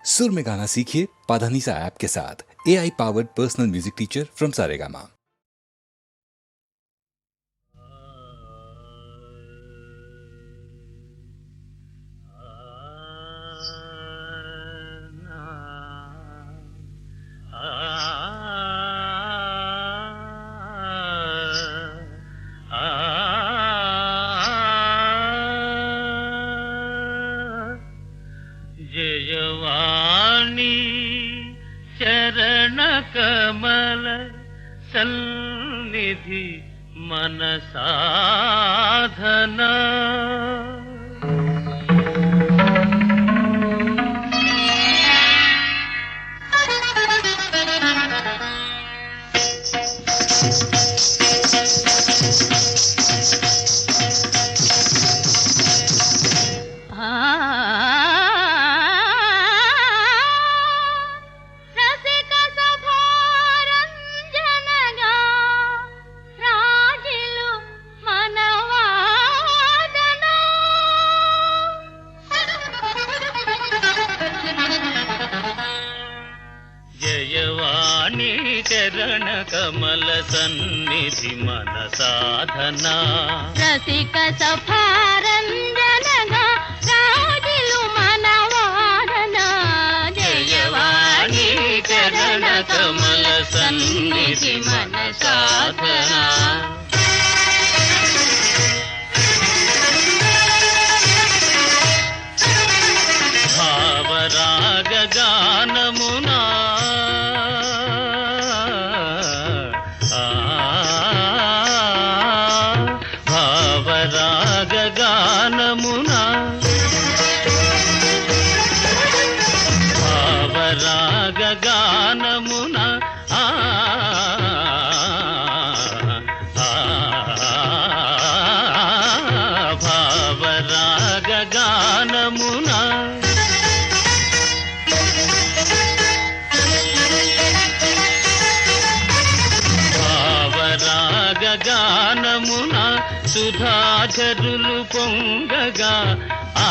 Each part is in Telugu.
सुर में गाना सीखिए पाधानीसा ऐप के साथ। AI powered personal music teacher from Saregama. Jayavani చరణ కమల సన్నిధి మన సాధన జయవాణి చరణ కమల సన్నిధి మన సాధన రసిక సఫారంజనగా రాజులు మన వాదన జయవాణి చరణ కమల సన్నిధి మన సాధన భావరాగ గానమునా భావరాగ గానమునా భావరాగ గానమునా భావరాగ గానమునా గానమున సుధాచరులు పొంగగా ఆ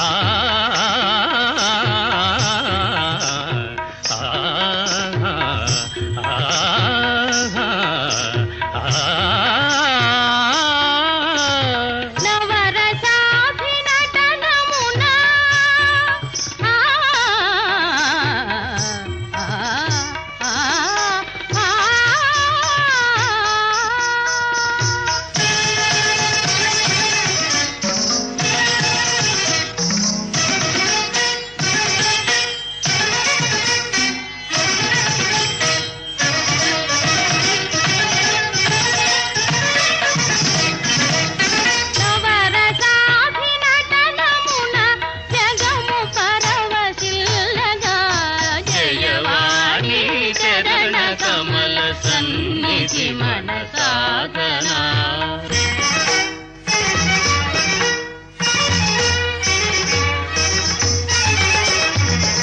ఆ సన్నిధి మన సాధన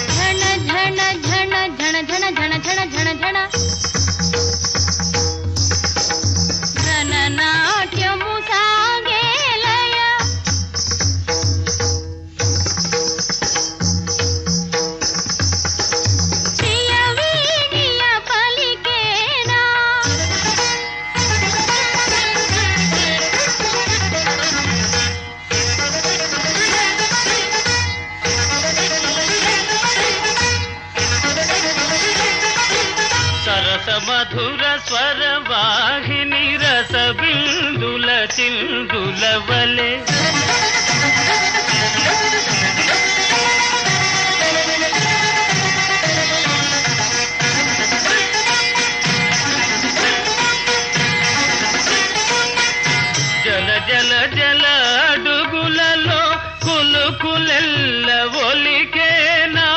ఝణ ఝణ ఝణ ఝణ ఝణ ఝణ ఝణ ఝణ ఝణ ఘన నాట్యము సాగేలయ మధుర స్వర వాహిని రస బిందుల చిందుల వలె జల జల జల అడుగులలో కులుకులెల్ల ఒలికేనా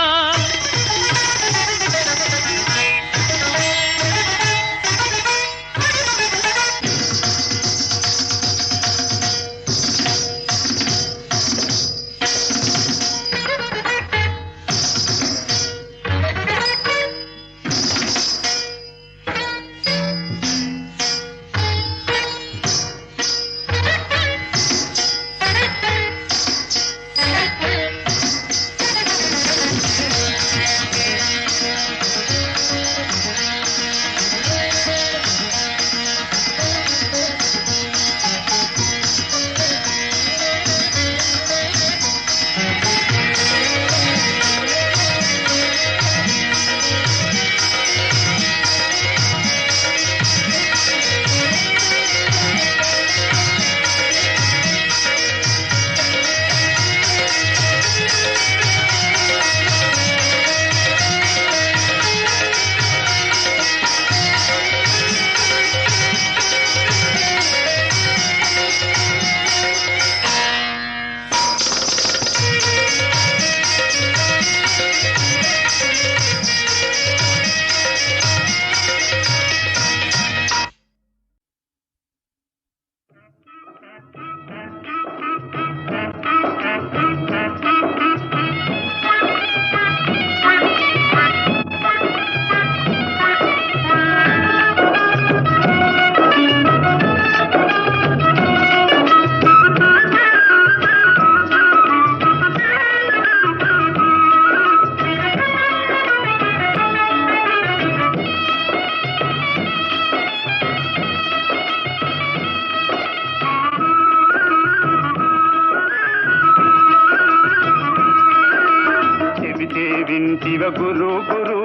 చెబితే వింటివ గురు గురు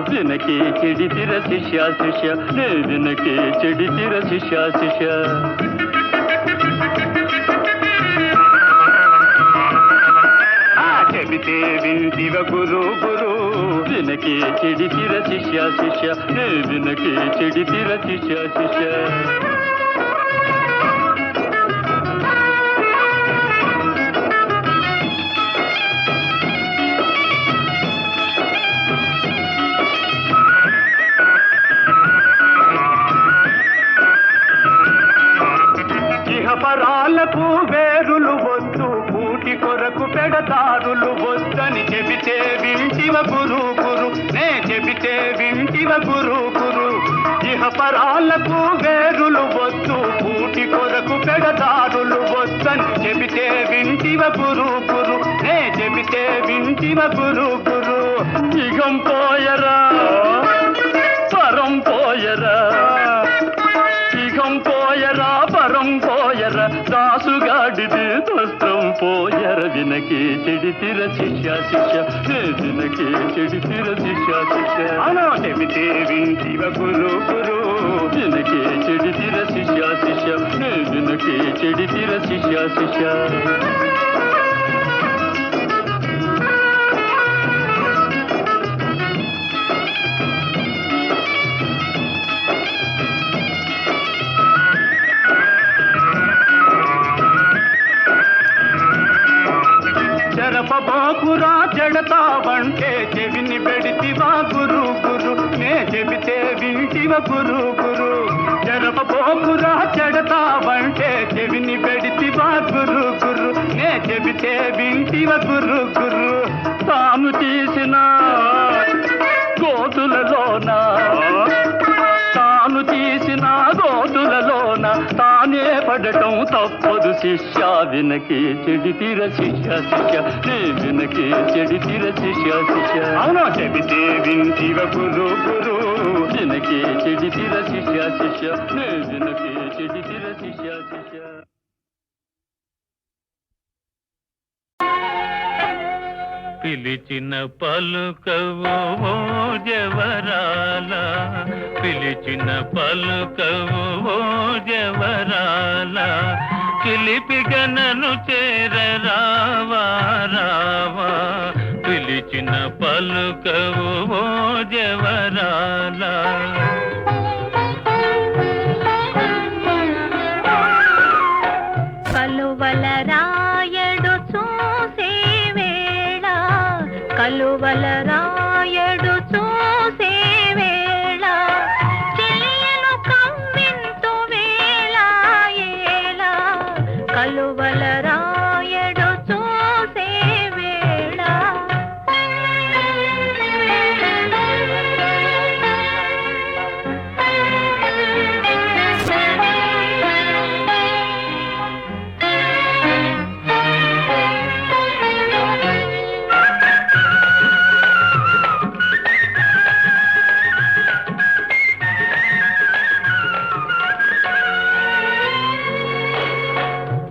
వినకే చెడితిర శిష్య శిష్య నే వినకే చెడితిర శిష్య శిష్య చెబితే వింటివ గురు గురు వినకే చెడితిర శిష్య శిష్య నే వినకే చెడితిర శిష్య శిష్య పరాలకు వేరులు వద్దు కూటి కొరకు పెడతారులు వద్దని చెబితే వింటివ గురు గురు నే చెబితే వింటివ గురు గురు ఇహ పరాలకు వేరులు వద్దు కూటి కొరకు పెడతారులు వద్దని చెబితే వింటివ గురు గురు నే చెబితే వింటివ గురు గురు ఇగం పోయరా పరం పోయరా ఇగం పోయరా పరం పోయర దాసుగాడిది దస్తం పోయర వినకే చెడితిర శిష్య శిష్య నే వినకే చెడితిర శిష్య శిష్య అలా చెబితే వింటివ గురు గురు వినకే చెడితిర శిష్య శిష్య నే వినకే చెడితిర శిష్య శిష్య చెరపబాకురా చెడతావంటే చెవిని పెడితివా గురు గురు నే చెబితే వింటివ గురు గురు చెరపబాకురా చెడతావంటే చెవిని పెడితివా గురు గురు నే చెబితే వింటివ గురు గురు తాను తీసిన గోతులలోన తాను తీసిన గోతులలోన తానే పడటం తప్పదు శిష్య వినకే చెడితిర శిష్య శిష్య నే వినకే చెడితిర శిష్య శిష్య అవునా చెబితే వింటివ గురు గురు వినకే చెడితిర శిష్య శిష్య నే వినకే చెడితిర శిష్య శిష్య పిలిచిన పలుకవు ఓ జవరాల పిలిచిన పలుకవు ఓ జవరాల చిలిపిగనను చేరరావా రావా పిలిచిన పలుకవు ఓ జవరాల కలువల రాయడు చూసే వేళ కలువల రాయడు చూసే వేళ చెలియను కవ్వింతు వేళ ఏళ కలువల రాయడు చూసే వేళ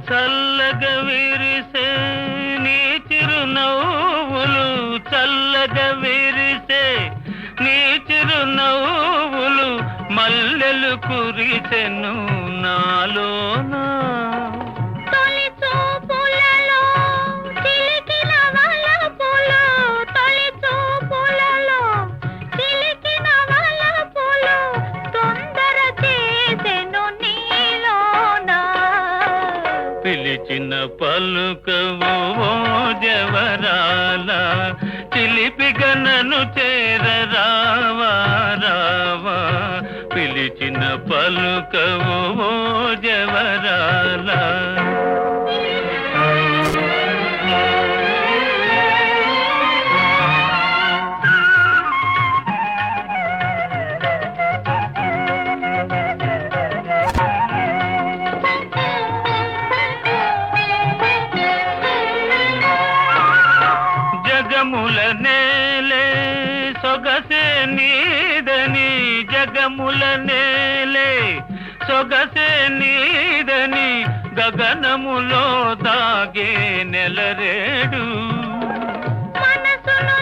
చల్లగా విరిసే నీ చిరునవ్వులు చల్లగా విరిసే నీ చిరునవ్వులు మల్లెలు కురిసెను నాలోనా తొలి చూపులలో చిలికిన వలపులు తొలి చూపులలో చిలికిన వలపులు తొందర చేసెను నీలోనా పిలిచిన పలుకవు ఓ జవరాల చిలిపిగనను చేరరావా రావా పిలిచిన పలుకవు ఓ జవరాల జగముల నేలే సొగసే నీదని జగముల నేలే సొగసే నీదని గగనములో దాగే నెలరేడు మనసును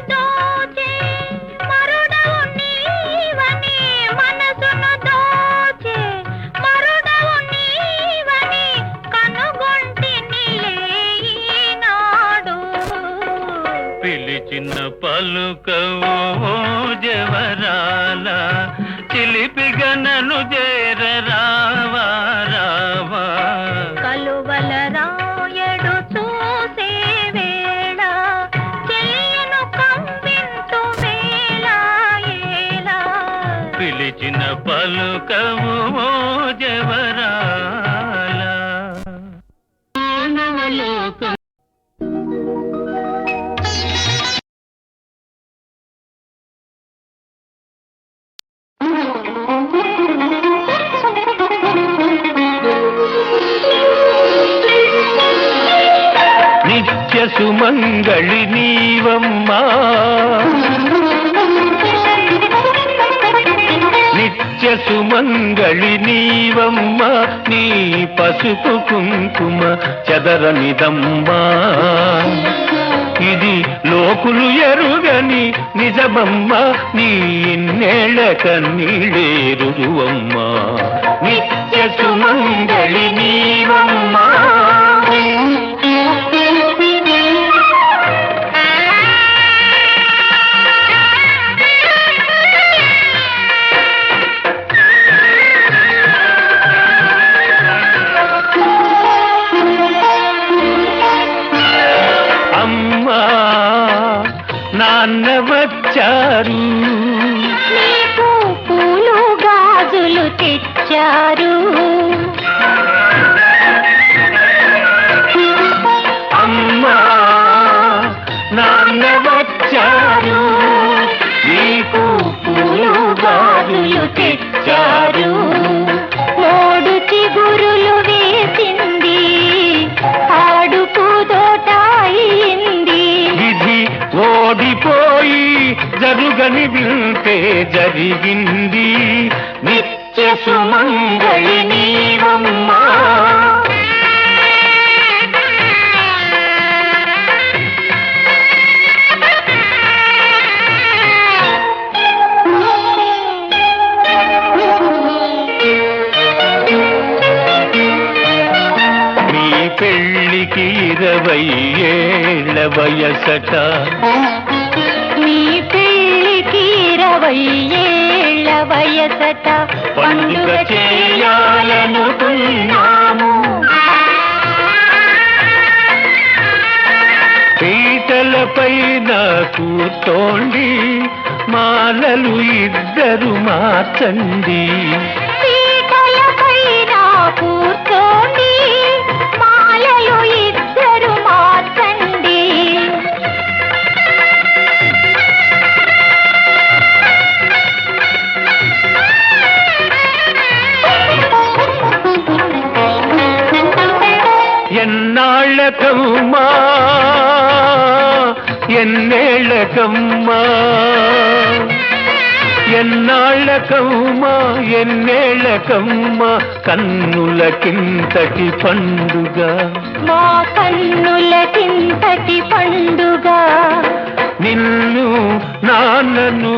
పలుకవు జవరాల చిలిపిగా నన్ను చేరరావా రావా కలువల రాయడు చూసే వేళ చెయ్యను కంపింతు వేళ ఏలా పిలిచిన పలుకవు జవరాల నిత్య సుమంగళి నీవమ్మా నిత్య సుమంగళి నీవమ్మా నీ పసుపు కుంకుమ చదరనిదమ్మా ఇది లోకులు ఎరుగని నిజమమ్మ నీ ఇన్నేళ్ల కన్నీళ్ళేరువమ్మా నిత్య సుమంగళి నీవమ్మా నాన్న వచ్చారు నీకు పూలు గాజులు తెచ్చారు అమ్మా నాన్న వచ్చారు నీకు పూలు గాజులు తెచ్చారు మూడు చిగురులు వేసింది ఆడుకు తోటాయింది విధి ఓడిపోయి జరుగని వింటే జరిగింది నిత్య సుమంగళి నీవమ్మా నీ పెళ్ళికి 20 ఏళ్ల వయసట నీ పెళ్ళికి 20 ఏళ్ల వయసట పండుగ చేయాలనుకున్నాము పీటలపైన కూర్చోండి మాలలు ఇద్దరు మార్చండి పీటలపైన కూర్చోండి మాలలు ఇద్దరు మార్చండి ఎన్నాళ్ళకమ్మా ఎన్నేళ్ళకమ్మా ఎన్నాళ్ళకమ్మా ఎన్నేళ్ళకమ్మా కన్నులకింతటి పండుగ మా కన్నులకింతటి పండుగ నిన్ను నాన్నను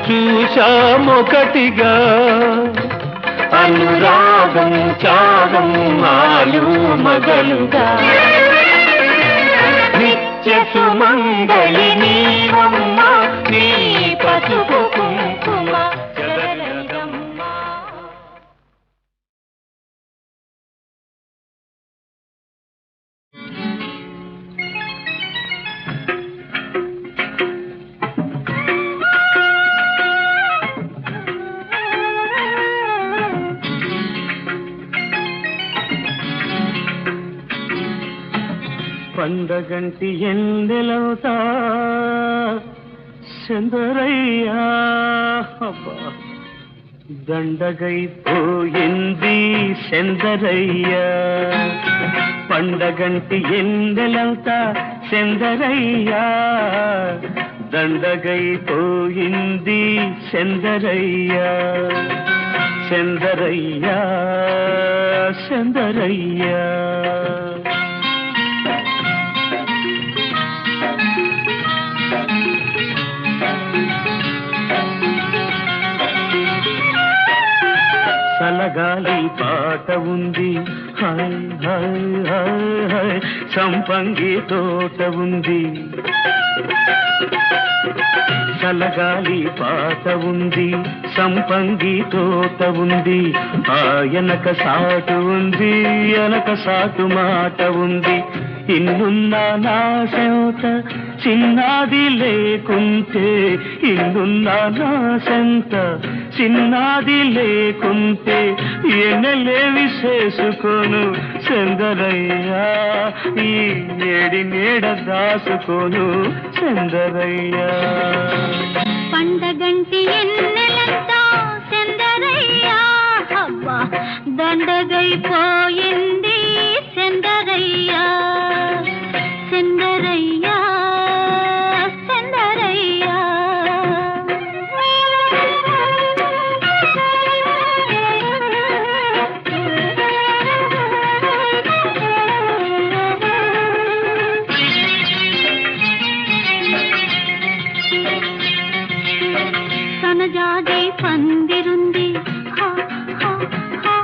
చూశామొకటిగా అనురాగం త్యాగం ఆలు మగలుగా నిత్య సుమంగళి నీవమ్మా నీ పసుపు కుంకుమ జగదమ్మా పండగంటి ఎందెలవుతా చందరయ్యా దండగైపోయింది చందరయ్యా పండగంటి ఎందెలవుతా చందరయ్యా దండగైపోయింది చందరయ్యా చందరయ్యా చందరయ్యా చల్లగాలి పాట ఉంది, హాయ్ హాయ్ హాయ్ హాయ్ సంపంగి తోట ఉంది. చలగాలి పాట ఉంది, సంపంగి తోట ఉంది. ఆయనక సాటు ఉంది, ఎనక సాటు మాట ఉంది. ఇన్నున్నా నా సెంత చిన్నది లేకుంటే, ఇన్నున్నా నా సెంత చిన్నది లేకుంటే ఎన్నెలేవి చేసుకోను చందరయ్యా, ఈ ఏడి నీడ దాసుకోను చందరయ్యా. పండగంటి ఎన్నెలంతా చందరయ్యా, అవ్వా దండగైపోయింది చందరయ్యా, చందరయ్యా చందరయ్యా. సనజాజి పందిరుంది, హా హా హా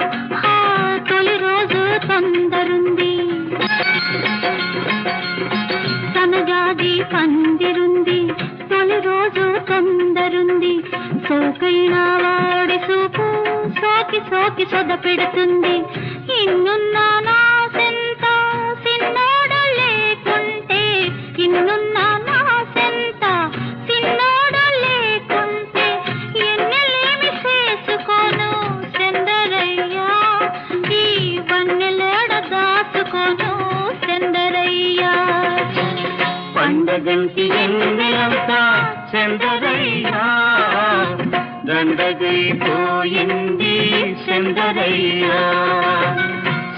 హా తొలి రోజు తొందరుంది. సనజాజి పందిరుంది, తొలి రోజు తొందరుంది. సోకైన వాడి చూపు సోకి సోకి సొద పెడుతుంది. ఇన్నున్నా నా సెంత సిన్నోడు లేకుంటే, ఇన్నున్నా నా సెంత సిన్నోడు లేకుంటే ఎన్నెలేమి చేసుకోను చందరయ్యా, ఈ వన్నెలేడ దాచుకోను చందరయ్యా. పండగంటి ఎన్నెలంతా చందరయ్యా, దండగైపోయింది చందరయ్యా,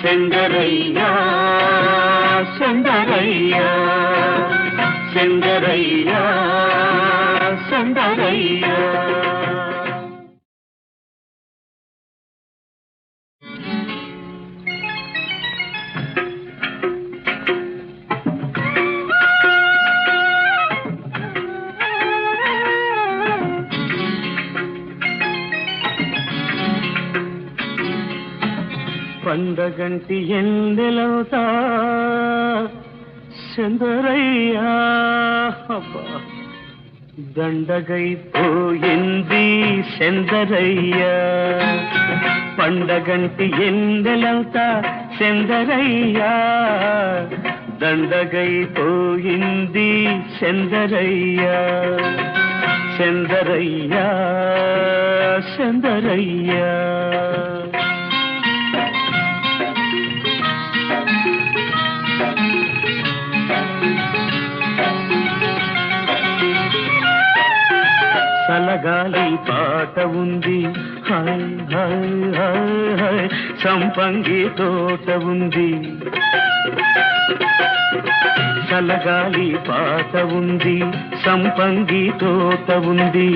చందరయ్యా చందరయ్యా చందరయ్యా చందరయ్యా. పండగంటి ఎన్నెలవుతా చందరయ్యా, అబ్బా దండగైపోయింది చందరయ్యా. పండగంటి ఎన్నెలవుతా చందరయ్యా, దండగైపోయింది చందరయ్యా, చందరయ్యా చందరయ్యా. చలగాలి పాట ఉంది, హాయ్ హాయ్ హాయ్ హాయ్ సంపంగి తోట ఉంది. చలగాలి పాట ఉంది, సంపంగి తోట ఉంది.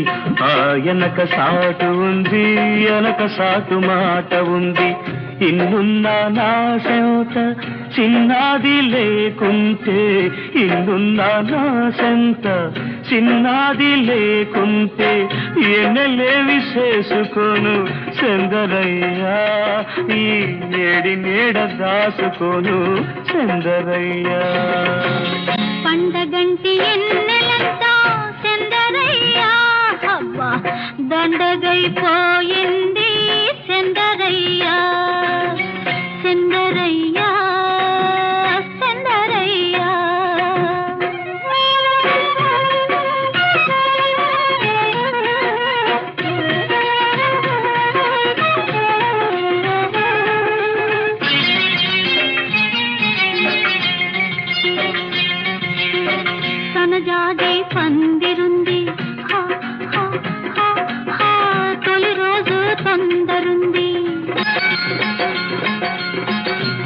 ఆయనక సాటు ఉంది, ఎనక సాటు మాట ఉంది. ఇన్నున్నా నా సెంత చిన్నది లేకుంటే, ఇన్నున్నా నా సెంత చిన్నది లేకుంటే ఎన్నెలేవి చేసుకోను చందరయ్యా, ఈ ఏడి నీడ దాసుకోను చందరయ్యా. పండగంటి ఎన్నెలంతా చందరయ్యా, అవ్వా దండగైపోయింది చందరయ్యా, చందరయ్యా చందరయ్యా. సనజాజి పందిరుంది, హా హా హా హా తొలి రోజు తొందరుంది.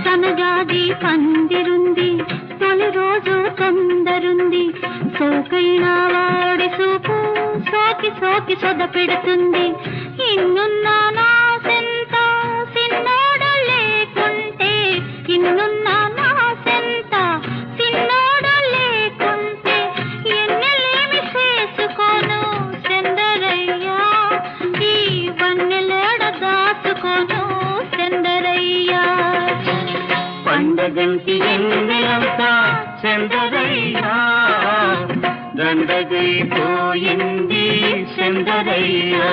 సనజాజి పందిరుంది, తొలి రోజు తొందరుంది. సోకైన వాడి చూపు సోకి సోకి సొద పెడుతుంది. ఇన్నున్నా నా సెంత సిన్నోడు లేకుంటే, ఇన్నున్నా నా సెంత సిన్నోడు లేకుంటే ఎన్నెలేమి చేసుకోను చందరయ్యా, ఈ వన్నెలేడ దాచుకోను చందరయ్యా. ఒంటి ఎందలంతా చందరయ్యా దండగైపోయింది చందరయ్యా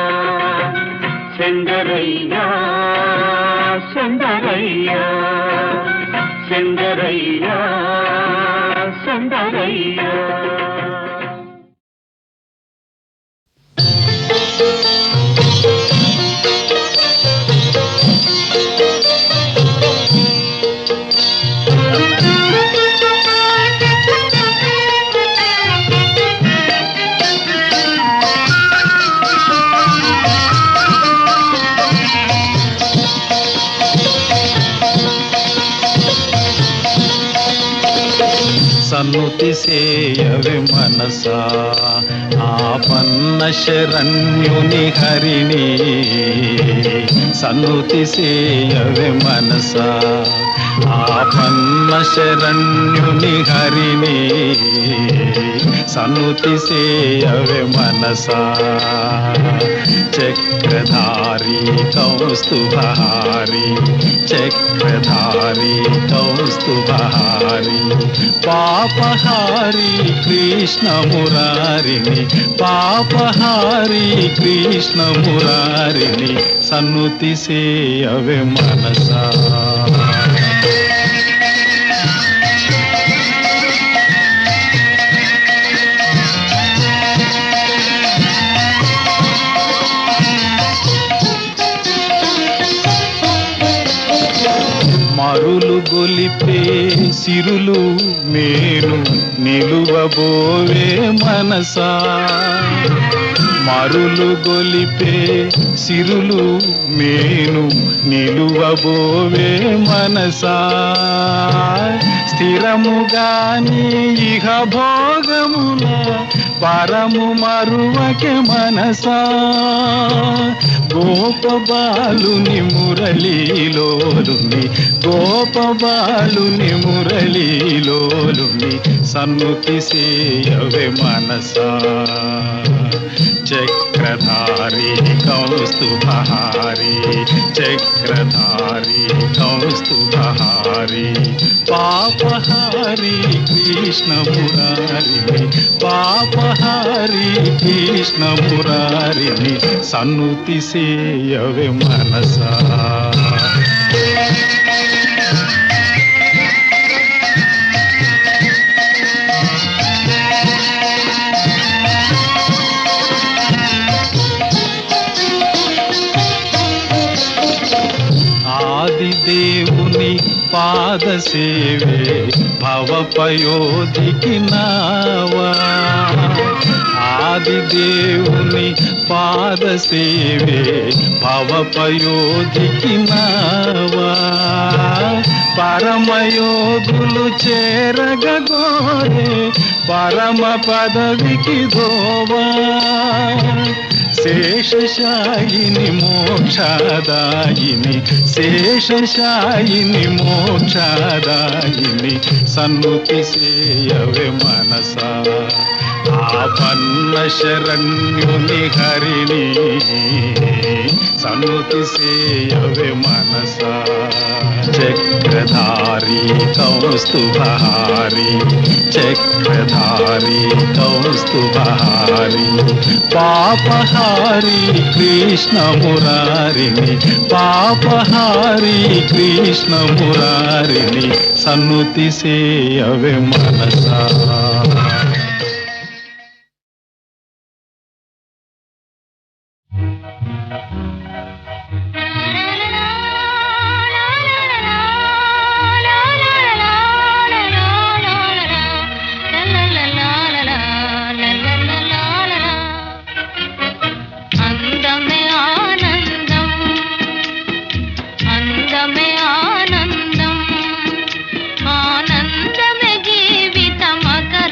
చందరయ్యా చందరయ్యా చందరయ్యా చందరయ్యా. సన్నుతి సేయవి మనసా ఆపన్న శరణ్యుని హరిణి సన్నుతి సేయవి మనసా ఆపన్న శరణ్యుని హరిణి సన్నుతి సేయవి మనసా చక్రధారి కౌస్తుభహారి చక్రధారి కౌస్తుభహారి పాపహారి కృష్ణ మురారిని పాపహారి కృష్ణ మురారిని సన్నుతి సేయవే మనసా. మరులు గొలిపే సిరులు మేను నిలువబోవే మనసా మరులు గొలిపే సిరులు మేను నిలువబోవే మనసా స్థిరముగాని ఇహ భోగముల పరము మరువకే మనసా గోపబాలుని మురళీలోలుని గోపబాలుని మురళీలోలుని సన్నుతి సేయవే మనసా చక్రధారి కౌస్తుభహారి చక్రధారి కౌస్తుభహారి పాపహారి కృష్ణ మురారిని పాపహారి కృష్ణ మురారిని సన్నుతి సేయవే మనసా. ఆదిదేవుని పాద సేవే భవపయోధికి నావా ఆదిదేవుని పాద సేవే భవపయోధికి నావా పరమయోగులు చేరగోరే పరమ పదవికి దోవా శేషశాయిని మోక్షదాయిని శేషశాయిని మోక్షదాయిని సన్నుతి సేయవే మనసా ఆపన్న శరణ్యుని హరిణి సన్నుతి సేయవే మనసా చక్రధారి కౌస్తుభహారి చక్రధారి కౌస్తుభహారి పాపహారి కృష్ణ మురారిని పాపహారి కృష్ణ మురారిని సన్నుతి సేయవే మనసా. ఆనందమే జీవిత మకర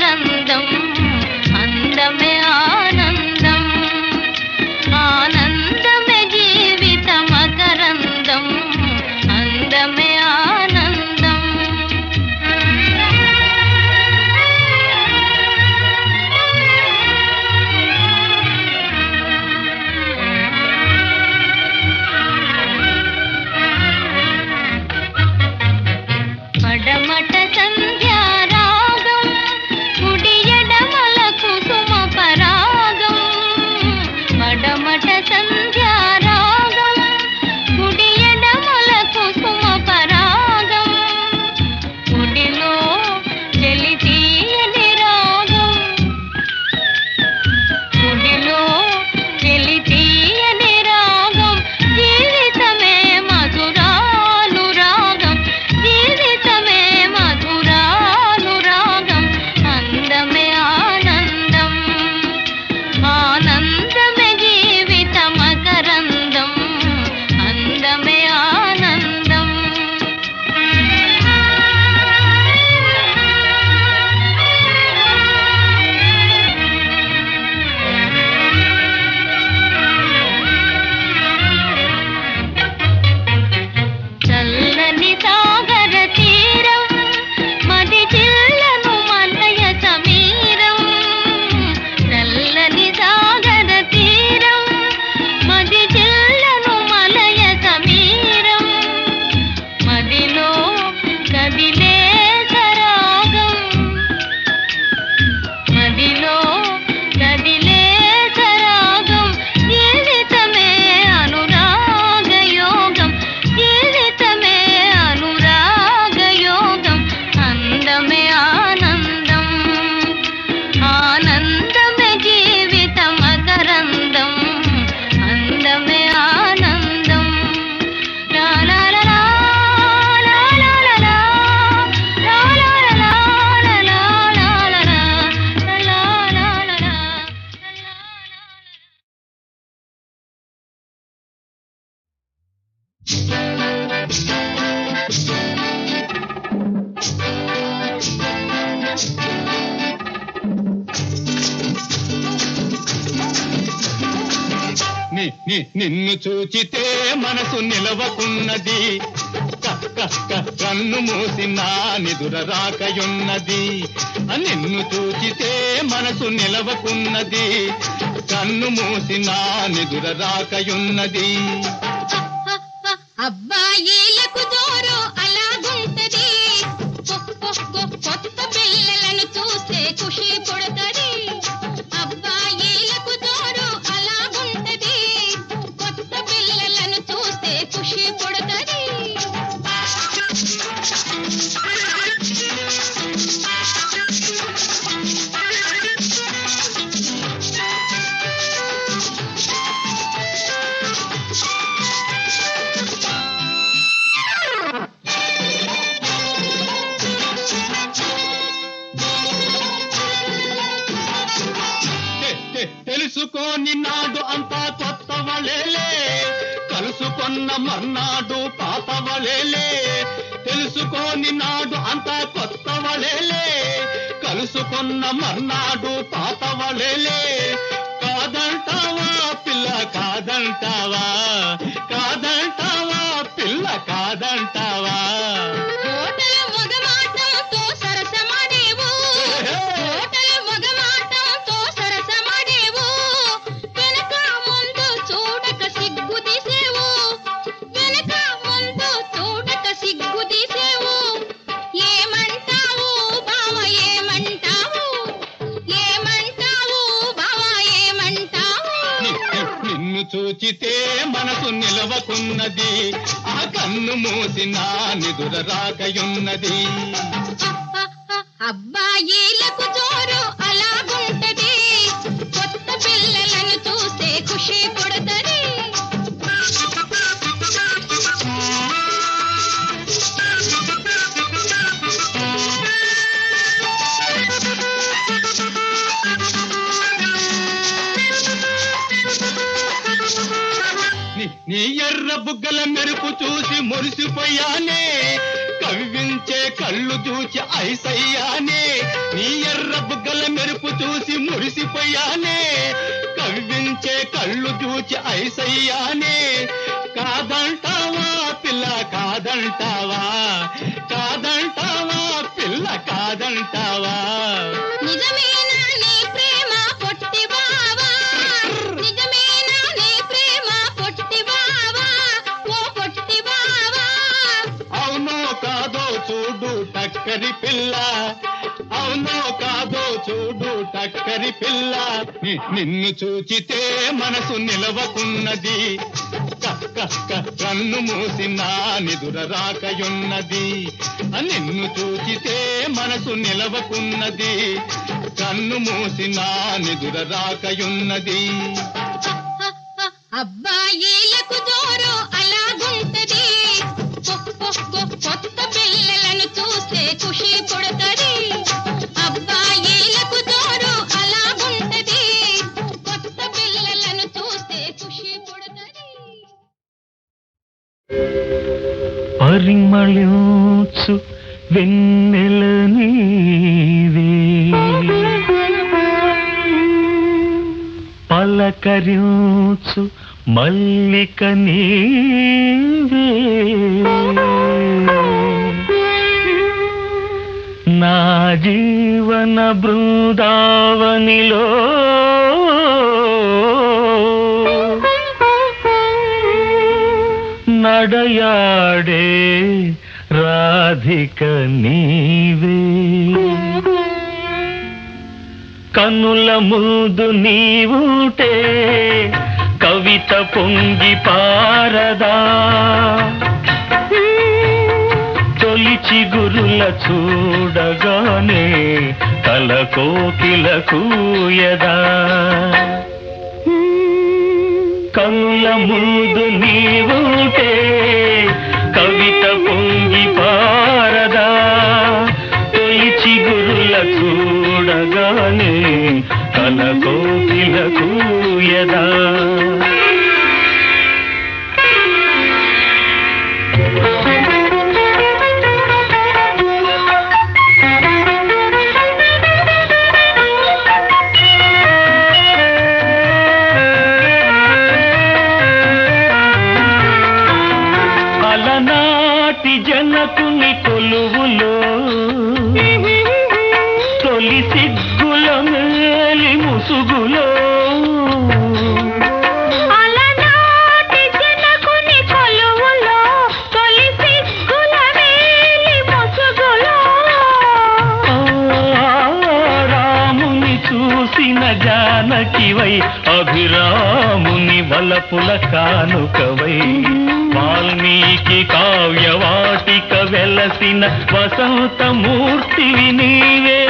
నిన్ను చూచితే మనసు నిలవకున్నది, కన్ను మూసి నా నిదుర రాకయున్నది. నిన్ను చూచితే మనసు నిలవకున్నది, కన్ను మూసి నా నిదుర రాకయున్నది. అబ్బాయిలకు జోరు అలాగుంటది, కొత్త పిల్లలను చూస్తే ఖుషి పుడతది. అబ్బాయిలకు జోరు అలాగుంటది, కొత్త పిల్లలను చూస్తే ఖుషి పుడతది. తెలుసుకోని నాడు అంతా కొత్త వలేలే, కలుసుకొన్న మర్నాడు పాత వలేలే. తెలుసుకోని నాడు అంతా కొత్త వలేలే, కలుసుకొన్న మర్నాడు పాత వలేలే. కాదంటావా పిల్ల కాదంటావా, కాదంటావా పిల్ల కాదంటావా. హోటల్ మగమాటంతో సరసమాడేవు, హోటల్ మగమాటంతో సరసమాడేవు. వెనక ముందు చూడక సిగ్గు తీసేవు, వెనక ముందు చూడక సిగ్గు తీసేవు. ఏమంటావు బావ ఏమంటావు, ఏమంటావు బావ ఏమంటావు. నిన్ను చూచితే మనసు నిలవకున్నది, ఆ కన్ను మూసి నా నిదుర రాకయున్నది. అబ్బాయిలకు జోరు అలాగుంటది, కొత్త పిల్లలను చూస్తే ఖుషి పుడతది. నీ ఎర్ర బుగ్గల మెరుపు చూసి మురిసిపోయానే, కవ్వించే కళ్ళు చూచి ఐసయ్యానే. నీ ఎర్ర బుగ్గల మెరుపు చూసి మురిసిపోయానే, కవ్వించే కళ్ళు చూచి ఐసయ్యానే. కాదంటావా పిల్ల కాదంటావా, కాదంటావా పిల్ల కాదంటావా. నిజమేనా నీ ప్రేమ పొట్టి బావా, నిజమేనా నీ ప్రేమ పొట్టి బావా, ఓ పొట్టి బావా. అవునో కాదో చూడు టక్కరి పిల్ల, అవునో కాదో చూడు టక్కరి పిల్ల. నిన్ను చూచితే మనసు నిలవకున్నది, కన్ను మూసి నా నిదుర రాకయున్నది. నిన్ను చూచితే మనసు నిలవకున్నది, కన్ను మూసి నా నిదుర రాకయున్నది. అబ్బాయిలకు జోరు అలాగుంటది, కొత్త పిల్లలను చూస్తే ఖుషి పుడతది. అబ్బాయిలకు జోరు అలాగుంటది, కొత్త పిల్లలను చూస్తే ఖుషి పుడతది. పరిమళించు వెన్నెల నీవే, పలకరించు మల్లిక నీవే. నా జీవన బృందావనిలో నడయాడే రాధిక నీవే. కన్నుల ముందు నీవుంటే కవిత పొంగి పారదా, తొలి చిగురుల చూడగానే కల కోకిల కూయదా. కన్నుల ముందు నీవుంటే కవిత పొంగి పారదా, తొలి చిగురుల చూడగానే కల కోకిల కూయదా. వెలుగులో అలనాటి జనకుని కొలువులో తొలి సిగ్గుల వేలి ముసుగులో రాముని చూసిన జానకివై అభిరాముని వలపుల కానుకవై వాల్మీకి కావ్యవాటిక వెలసిన వసంతమూర్తివి నీవే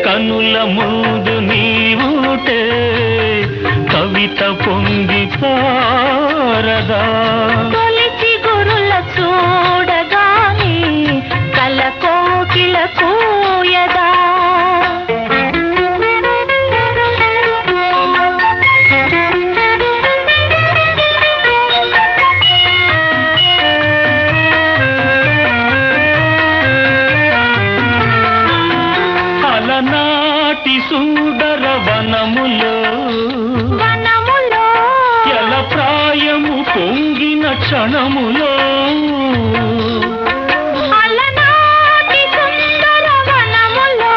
కనుల ముందు నీవుటే కవిత పొంగి పారదా తొలిచి గురుల చూడగానే కల కోకిల కూయదా అలనాటి సుందర వనములో ఎల ప్రాయము పొంగిన క్షణములో అలనాటి సుందర వనములో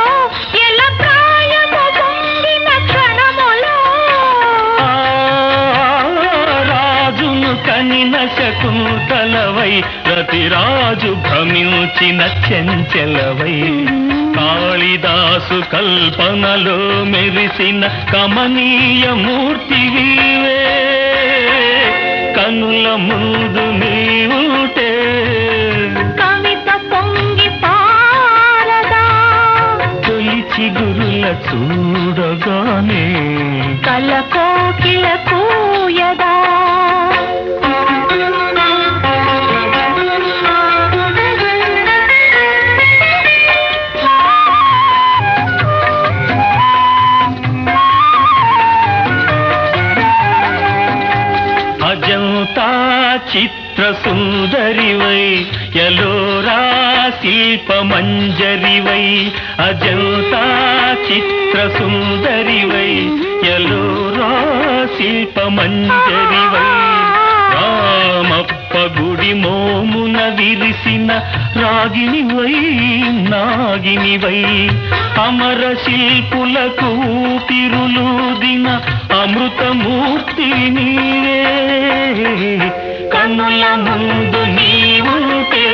ఎల ప్రాయము పొంగిన క్షణములో రాజును కనిన శకుంతలవై రతిరాజు భ్రమించిన చెంచెలవై కాళిదాసు కల్పనలో మెరిసిన కమనీయ మూర్తివీవే కనుల ముందు నీవుటే కవిత పొంగి పారదా తొలిచి గురుల చూడగానే కల కోకిల కూయదా అజంతా చిత్ర సుందరివై ఎలోరా శిల్ప మంజరివై అజంతా చిత్ర సుందరివై ఎలోరా శిల్ప మంజరివై రామప్ప గుడి మోమున విరిసిన రాగినివై నాగినివై అమర శిల్పులకు ఊపిరులూదిన అమృతమూర్తి నీవే కన్నుల ముందు నీవుంటే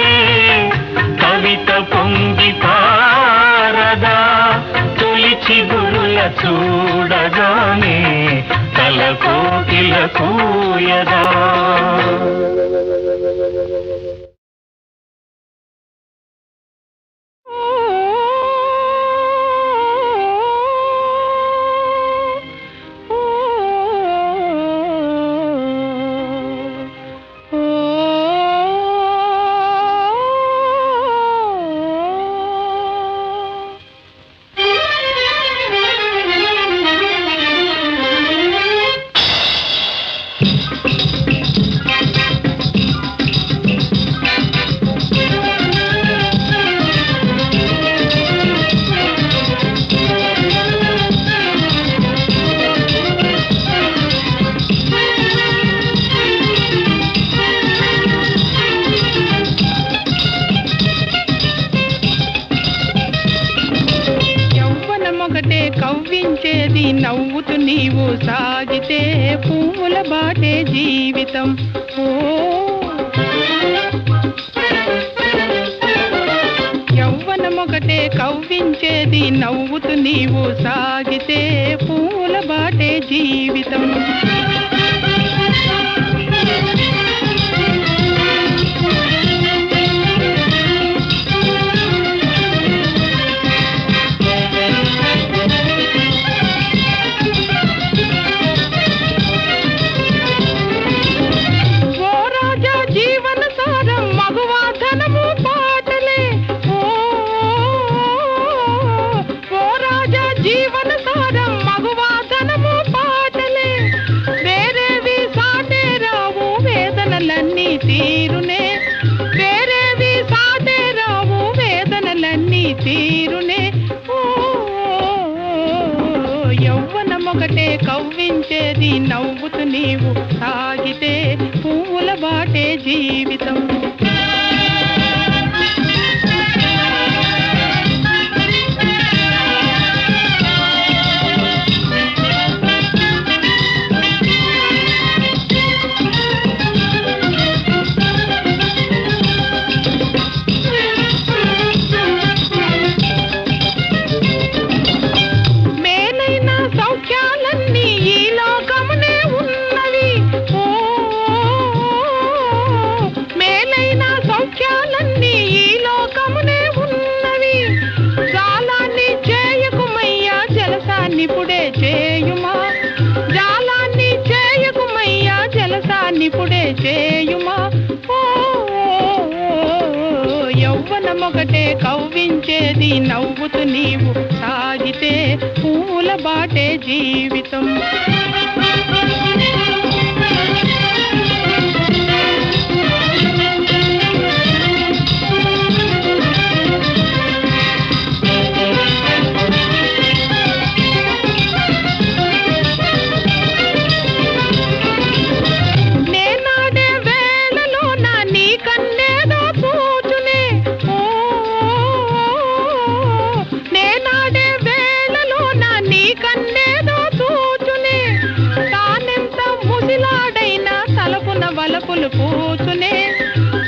కవిత పొంగి పారదా తొలిచి గురుల చూడగానే కల కోకిల కూయదా కవ్వించేది నవ్వుతూ నీవు సాగితే పువ్వుల బాటే జీవితం ఓ యవ్వనమొకటే కవ్వించేది నవ్వుతూ నీవు సాగితే పువ్వుల బాటే జీవితం ఒకటే కవ్వించేది నవ్వుతూ నీవు సాగితే పువ్వుల బాటే జీవితం చేయుమా ఓ యవ్వనమొకటే కవ్వించేది నవ్వుతూ నీవు సాగితే పూల బాటే జీవితం. వలపులు పూచునే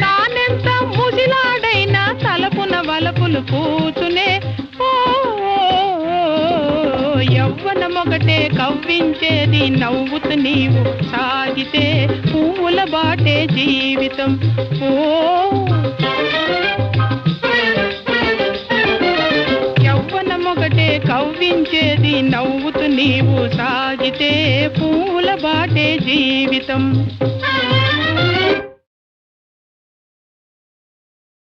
తానెంత ముసిలాడైనా తలపున వలపులు పూచునే ఓ యవ్వనమొకటే కవ్వించేది నవ్వుతూ నీవు సాగితే పూల బాటే జీవితం. ఓ యవ్వనమొకటే కవ్వించేది నవ్వుతూ నీవు సాగితే పూల బాటే జీవితం.